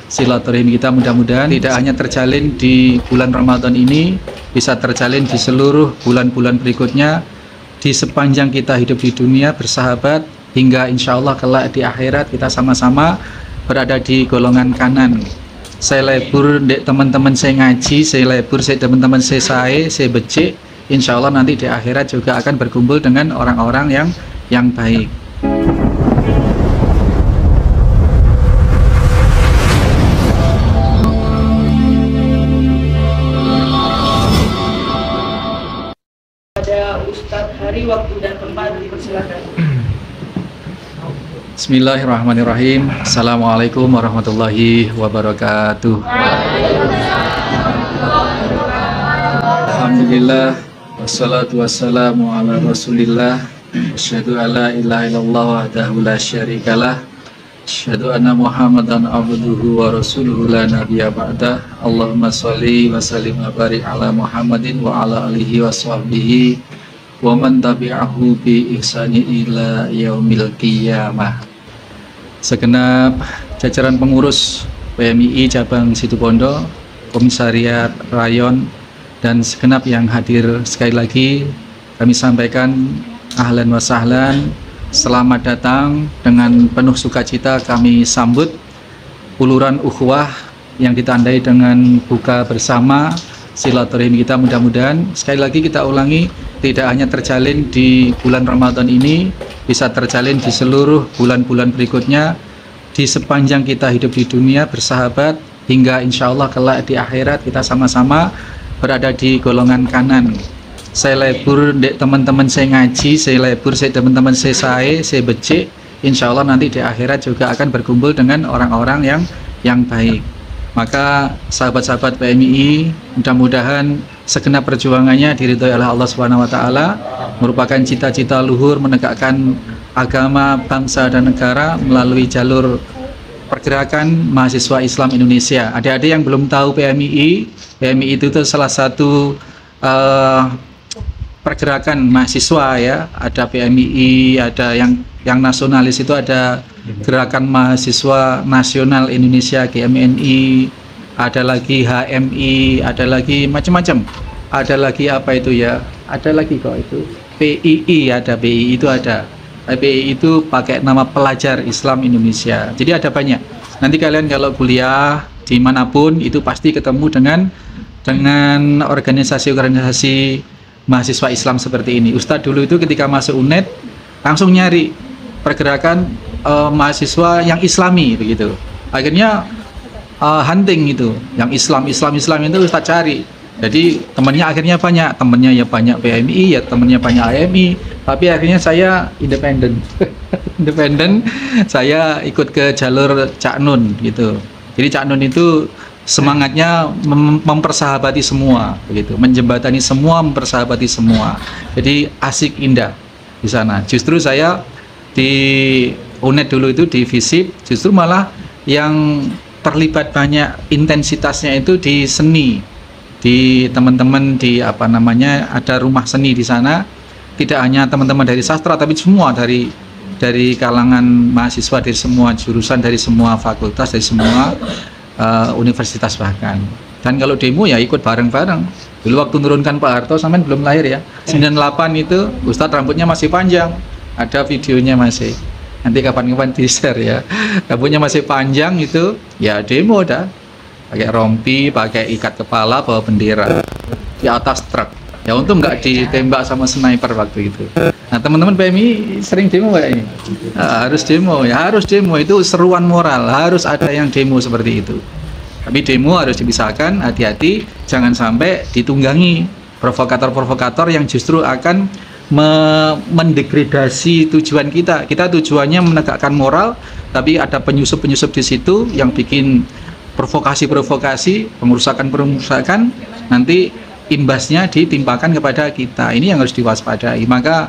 silaturahim kita mudah-mudahan tidak hanya terjalin di bulan Ramadan ini, bisa terjalin di seluruh bulan-bulan berikutnya, di sepanjang kita hidup di dunia bersahabat, hingga insya Allah kelak di akhirat kita sama-sama berada di golongan kanan. Saya lebur dek teman-teman saya ngaji, saya lebur saya teman-teman saya becik, insya Allah nanti di akhirat juga akan berkumpul dengan orang-orang yang baik. Ustadz, hari, waktu, dan tempat dipersilakan. Bismillahirrahmanirrahim. Assalamualaikum warahmatullahi wabarakatuh. Alhamdulillah, wassalatu wassalamu ala rasulillah. Asyhadu an la ilaha illallah wahdahu la syarikalah. Asyhadu anna Muhammadan abduhu wa rasuluhu la nabiyya ba'dah. Allahumma sholli wa sallim wa barik ala Muhammadin wa ala alihi wa sahbihi wa man tabi'ahu bi ihsani ila yaumil qiyamah. Segenap jajaran pengurus PMII cabang Situbondo, Komisariat Rayon, dan segenap yang hadir, sekali lagi kami sampaikan ahlan wa sahlan, selamat datang, dengan penuh sukacita kami sambut uluran ukhuwah yang ditandai dengan buka bersama, silaturahim kita mudah-mudahan sekali lagi kita ulangi, tidak hanya terjalin di bulan Ramadan ini, bisa terjalin di seluruh bulan-bulan berikutnya, di sepanjang kita hidup di dunia bersahabat, hingga insya Allah kelak di akhirat kita sama-sama berada di golongan kanan. Saya lebur dek teman-teman saya ngaji, saya lebur saya teman-teman saya becik, insya Allah nanti di akhirat juga akan berkumpul dengan orang-orang yang baik. Maka sahabat-sahabat PMII, mudah-mudahan segenap perjuangannya diridhoi oleh Allah Subhanahu wa taala, merupakan cita-cita luhur menegakkan agama, bangsa dan negara melalui jalur pergerakan mahasiswa Islam Indonesia. Adik-adik yang belum tahu PMII itu salah satu pergerakan mahasiswa ya. Ada PMII, ada yang nasionalis itu ada Gerakan Mahasiswa Nasional Indonesia GMNI, ada lagi HMI, ada lagi macam-macam. Ada lagi apa itu ya? Ada lagi kok itu PII, ada PII itu ada. PII itu pakai nama Pelajar Islam Indonesia. Jadi ada banyak. Nanti kalian kalau kuliah dimanapun itu pasti ketemu dengan organisasi-organisasi mahasiswa Islam seperti ini. Ustadz dulu itu ketika masuk UNED langsung nyari pergerakan mahasiswa yang Islami begitu. Akhirnya hunting itu, yang Islam itu Ustadz cari. Jadi temannya akhirnya banyak, temannya ya banyak PMI, ya temannya banyak AMI. Tapi akhirnya saya independen, saya ikut ke jalur Cak Nun gitu. Jadi Cak Nun itu semangatnya mempersahabati semua, begitu, menjembatani semua, mempersahabati semua. Jadi asik indah di sana. Justru saya di UNED dulu itu di FISIP, justru malah yang terlibat banyak intensitasnya itu di seni, di teman-teman di apa namanya, ada rumah seni di sana. Tidak hanya teman-teman dari sastra, tapi semua dari kalangan mahasiswa, dari semua jurusan, dari semua fakultas, dari semua universitas bahkan. Dan kalau demo ya ikut bareng-bareng. Dulu waktu menurunkan Pak Harto, sampean belum lahir ya, 98 itu Ustadz rambutnya masih panjang, ada videonya masih. Nanti kapan-kapan di-share ya. Rambutnya masih panjang itu, ya demo dah. Pakai rompi, pakai ikat kepala, bawa bendera di atas truk. Ya untung nggak ditembak sama sniper waktu itu. Nah teman-teman PMI sering demo nggak ini? Harus demo ya, harus demo, itu seruan moral, harus ada yang demo seperti itu. Tapi demo harus dipisahkan, hati-hati jangan sampai ditunggangi provokator-provokator yang justru akan mendegradasi tujuan kita. Kita tujuannya menegakkan moral, tapi ada penyusup-penyusup di situ yang bikin provokasi-provokasi, pengerusakan-pengerusakan, nanti imbasnya ditimpakan kepada kita. Ini yang harus diwaspadai. Maka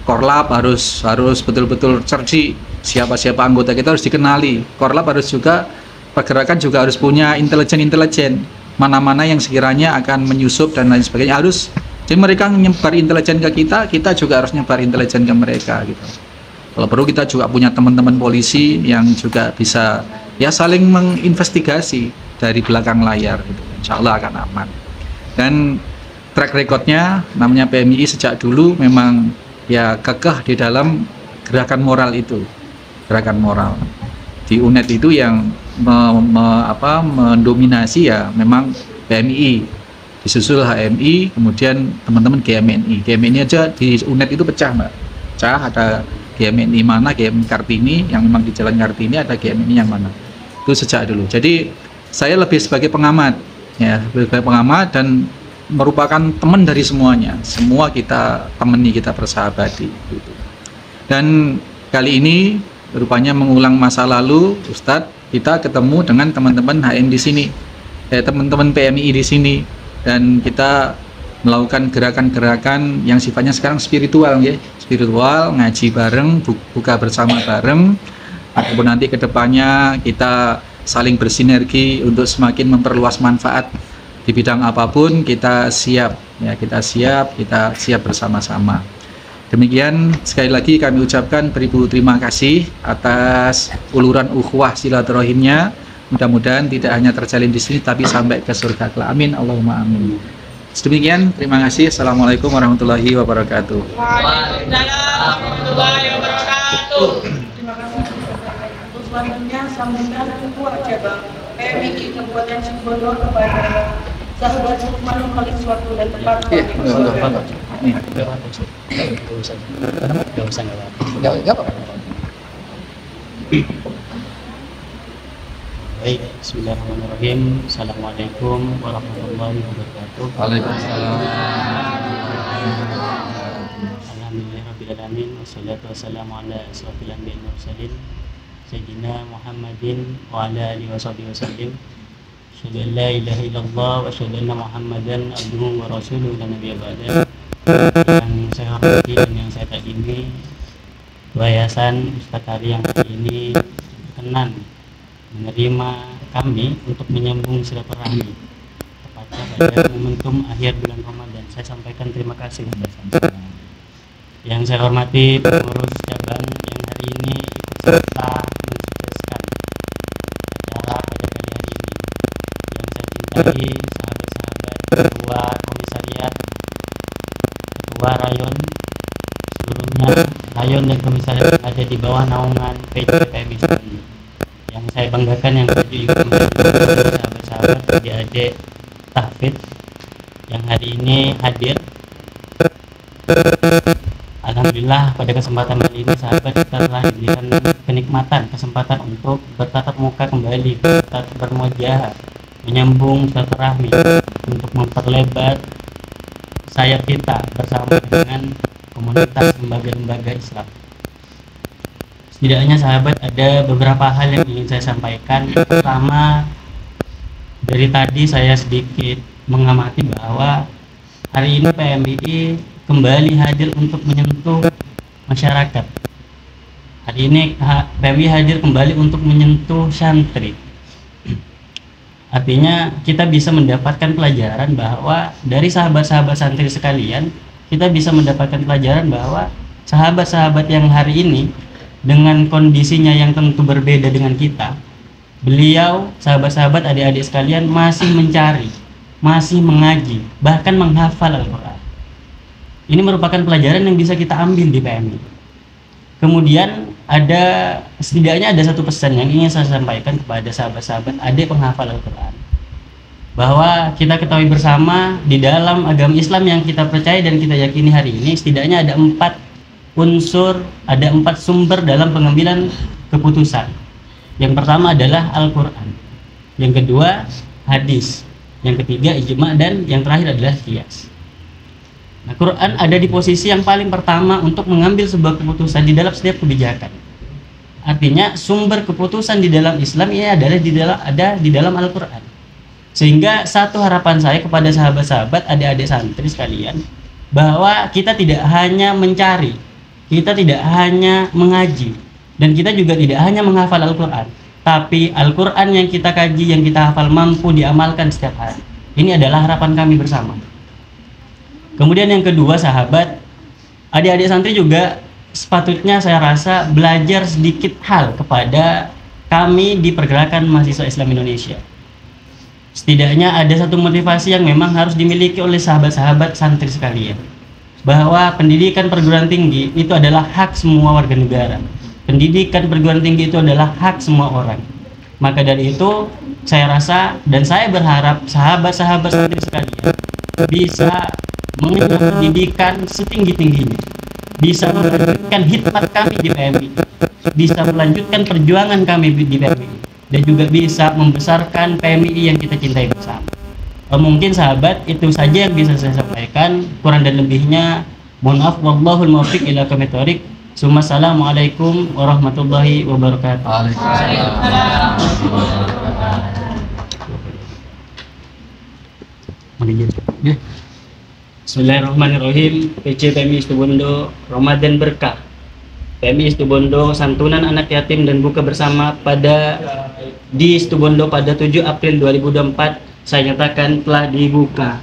Korlap harus betul-betul cerdik. Siapa-siapa anggota kita harus dikenali. Korlap harus juga, pergerakan juga harus punya intelijen. Mana-mana yang sekiranya akan menyusup dan lain sebagainya harus. Jadi mereka menyebar intelijen ke kita, kita juga harus nyebar intelijen ke mereka gitu. Kalau perlu kita juga punya teman-teman polisi yang juga bisa ya saling menginvestigasi dari belakang layar gitu. Insya Allah akan aman. Dan track recordnya namanya PMII sejak dulu memang ya kekeh di dalam gerakan moral itu, gerakan moral di UNED itu yang mendominasi ya memang PMII, disusul HMI, kemudian teman-teman GMNI. GMNI aja di UNED itu pecah Mbak, pecah, ada GMNI mana, GMNI Kartini yang memang di Jalan Kartini, ada GMNI yang mana, itu sejak dulu. Jadi saya lebih sebagai pengamat ya, sebagai pengamat dan merupakan teman dari semuanya, semua kita temani, kita persahabati gitu. Dan kali ini rupanya mengulang masa lalu, Ustadz, kita ketemu dengan teman-teman HM di sini, teman-teman PMII di sini, dan kita melakukan gerakan-gerakan yang sifatnya sekarang spiritual ya, spiritual, ngaji bareng, buka bersama bareng, ataupun nanti kedepannya kita saling bersinergi untuk semakin memperluas manfaat di bidang apapun. Kita siap ya, kita siap bersama-sama. Demikian sekali lagi kami ucapkan beribu terima kasih atas uluran ukhuwah silaturahimnya. Mudah-mudahan tidak hanya terjalin di sini tapi sampai ke surga kelak. Amin, Allahumma amin. Demikian, terima kasih. Assalamualaikum warahmatullahi wabarakatuh. Waalaikumsalam warahmatullahi wabarakatuh. Terima kasih. Untuk selanjutnya sambungkan ketua cabang PMII Kabupaten Situbondo kepada sahabat Lukman Khalid suatu dan tempat. Baik, bismillahirrahmanirrahim. Assalamualaikum warahmatullahi wabarakatuh. Waalaikumsalam. Alhamdulillahirrahmanirrahim. Wassalatu wassalamu ala asrafil anbiya'i wal mursalin Sayyidina Muhammadin wa ala alihi wa sahbihi wasallim. Asyhadu an la ilaha illallah wa asyhadu anna Muhammadan abduhu wa rasuluhu la nabiyya ba'da. Yang saya hormati dan yang saya takdimi Yayasan Ustadz Ari yang hari ini berkenan menerima kami untuk menyambung silaturahmi tepatnya pada momentum akhir bulan Ramadan. Saya sampaikan terima kasih bersama. Yang saya hormati pengurus cabang yang hari ini ikut serta mensukseskan acara pada kali hari ini. Yang saya cintai sahabat-sahabat ketua komisariat, ketua rayon, seluruhnya rayon dan komisariat yang ada di bawah naungan PMII Situbondo. Yang saya banggakan yang juga sahabat-sahabat, adik-adik tahfidz yang hari ini hadir. Alhamdulillah pada kesempatan kali ini sahabat kita telah diberikan kenikmatan, kesempatan untuk bertatap muka kembali, bermuajahah, menyambung silaturahmi untuk memperlebar sayap kita bersama dengan komunitas lembaga-lembaga Islam. Setidaknya sahabat ada beberapa hal yang ingin saya sampaikan. Pertama, dari tadi saya sedikit mengamati bahwa hari ini PMII kembali hadir untuk menyentuh masyarakat. Hari ini PMII hadir kembali untuk menyentuh santri. Artinya kita bisa mendapatkan pelajaran bahwa dari sahabat-sahabat santri sekalian, kita bisa mendapatkan pelajaran bahwa sahabat-sahabat yang hari ini dengan kondisinya yang tentu berbeda dengan kita, beliau, sahabat-sahabat, adik-adik sekalian masih mencari, masih mengaji, bahkan menghafal Al-Quran. Ini merupakan pelajaran yang bisa kita ambil di PMI. Kemudian setidaknya ada satu pesan yang ingin saya sampaikan kepada sahabat-sahabat adik penghafal Al-Quran, bahwa kita ketahui bersama di dalam agama Islam yang kita percaya dan kita yakini hari ini, setidaknya ada 4 unsur, ada 4 sumber dalam pengambilan keputusan. Yang pertama adalah Al-Quran, yang kedua hadis, yang ketiga ijma, dan yang terakhir adalah qiyas. Nah, Quran ada di posisi yang paling pertama untuk mengambil sebuah keputusan di dalam setiap kebijakan. Artinya sumber keputusan di dalam Islam ini adalah di dalam Al-Quran. Sehingga satu harapan saya kepada sahabat-sahabat, adik-adik santri sekalian, bahwa kita tidak hanya mencari, kita tidak hanya mengaji, dan kita juga tidak hanya menghafal Al-Quran, tapi Al-Quran yang kita kaji, yang kita hafal mampu diamalkan setiap hari. Ini adalah harapan kami bersama. Kemudian yang kedua sahabat, adik-adik santri juga sepatutnya saya rasa belajar sedikit hal kepada kami di Pergerakan Mahasiswa Islam Indonesia. Setidaknya ada satu motivasi yang memang harus dimiliki oleh sahabat-sahabat santri sekalian, bahwa pendidikan perguruan tinggi itu adalah hak semua warga negara. Pendidikan perguruan tinggi itu adalah hak semua orang. Maka dari itu saya rasa dan saya berharap sahabat-sahabat santri sekalian bisa mengenyam pendidikan setinggi-tingginya, bisa melanjutkan hikmat kami di PMI, bisa melanjutkan perjuangan kami di PMI, dan juga bisa membesarkan PMI yang kita cintai bersama. Mungkin sahabat, itu saja yang bisa saya sampaikan. Kurang dan lebihnya mohon maaf. Wallahul muwaffiq ila aqwamit thoriq. Assalamualaikum warahmatullahi wabarakatuh. Bismillahirrahmanirrahim. PC PMI Situbondo Ramadan Berkah. PMI Situbondo santunan anak yatim dan buka bersama di Situbondo pada 7 April 2024 saya nyatakan telah dibuka.